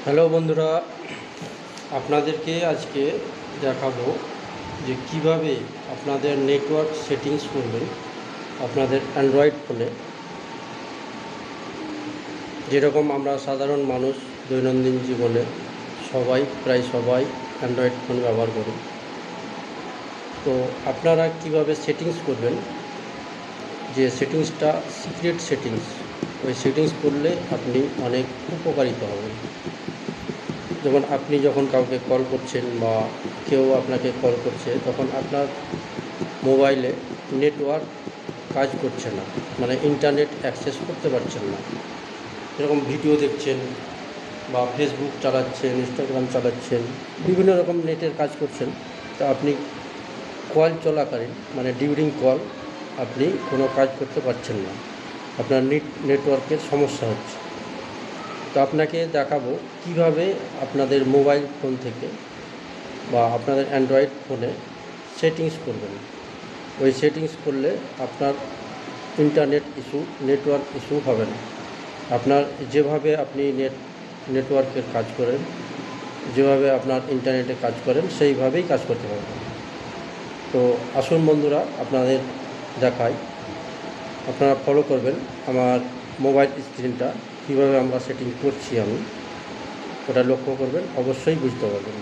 Hello বন্ধুরা, আপনাদেরকে আজকে দেখাবো যে কিভাবে আপনাদের নেটওয়ার্ক সেটিংস করবেন আপনাদের অ্যান্ড্রয়েড ফোনে। যেরকম আমরা সাধারণ মানুষ দৈনন্দিন জীবনে প্রায় সবাই অ্যান্ড্রয়েড ফোন ব্যবহার করি। তো আপনারা কিভাবে সেটিংস করবেন, যে সেটিংসটা সিক্রেট সেটিংস, ওই সেটিংস করলে আপনি অনেক উপকারিত হবেন। যেমন আপনি যখন কাউকে কল করছেন বা কেউ আপনাকে কল করছে, তখন আপনার মোবাইলে নেটওয়ার্ক কাজ করছে না, মানে ইন্টারনেট অ্যাক্সেস করতে পারছেন না। যেরকম ভিডিও দেখছেন বা ফেসবুক চালাচ্ছেন, ইনস্টাগ্রাম চালাচ্ছেন, বিভিন্ন রকম নেটের কাজ করছেন। তো আপনি কল চলাকালীন, মানে ডিউরিং কল, আপনি কোনো কাজ করতে পারছেন না, আপনার নেটওয়ার্কের সমস্যা হচ্ছে। তো আপনাকে দেখাবো কিভাবে আপনাদের মোবাইল ফোন থেকে বা আপনাদের অ্যান্ড্রয়েড ফোনে সেটিংস করবেন। ওই সেটিংস করলে আপনার ইন্টারনেট ইস্যু, নেটওয়ার্ক ইস্যু হবে না। আপনার যেভাবে আপনি নেটওয়ার্কের কাজ করেন, যেভাবে আপনার ইন্টারনেটে কাজ করেন, সেইভাবেই কাজ করতে পারবেন। তো আসুন বন্ধুরা, আপনাদের দেখাই। আপনারা ফলো করবেন আমার মোবাইল স্ক্রিনটা, কীভাবে আমরা সেটিং করছি আমি, ওটা লক্ষ্য করবেন, অবশ্যই বুঝতে পারবেন।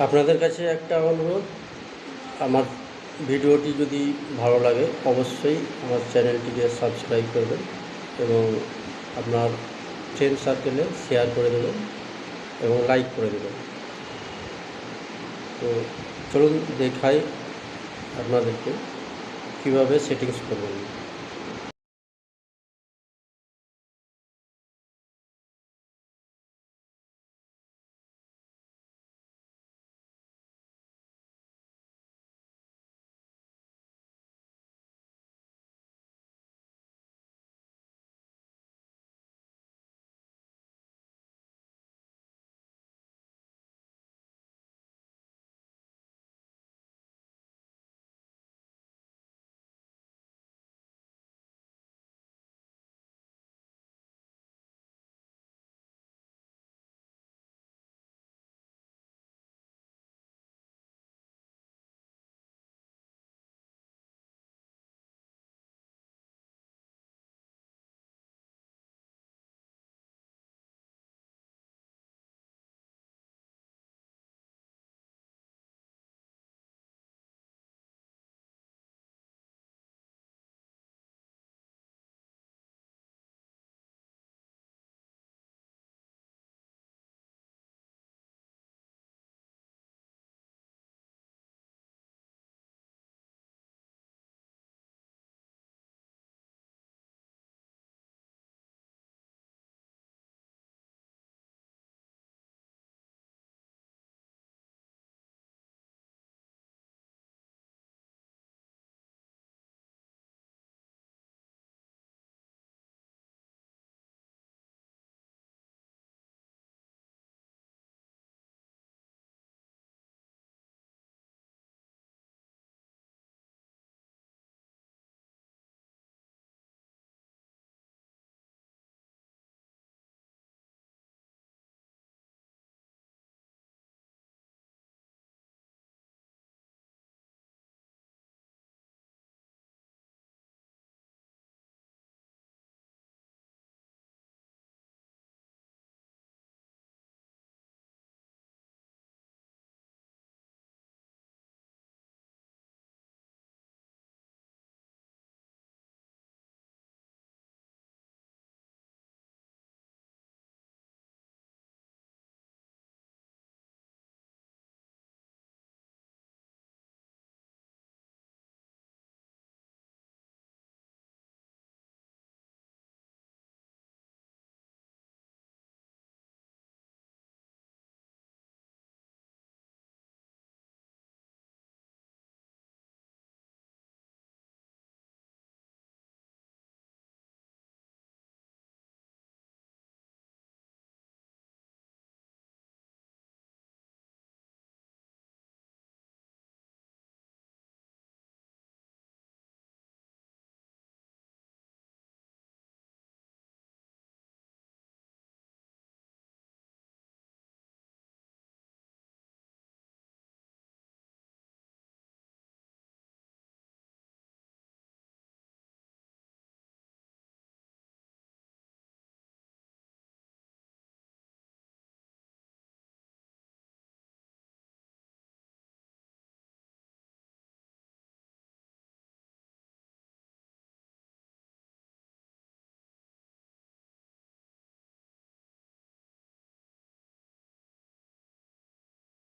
আপনাদের কাছে একটা অনুরোধ, আমার ভিডিওটি যদি ভালো লাগে অবশ্যই আমার চ্যানেলটিকে সাবস্ক্রাইব করবেন এবং আপনার ফ্রেন্ড সার্কেলে শেয়ার করে দেবেন এবং লাইক করে দেবেন। তো চলুন দেখাই আপনাদেরকে কীভাবে সেটিংস করবেন।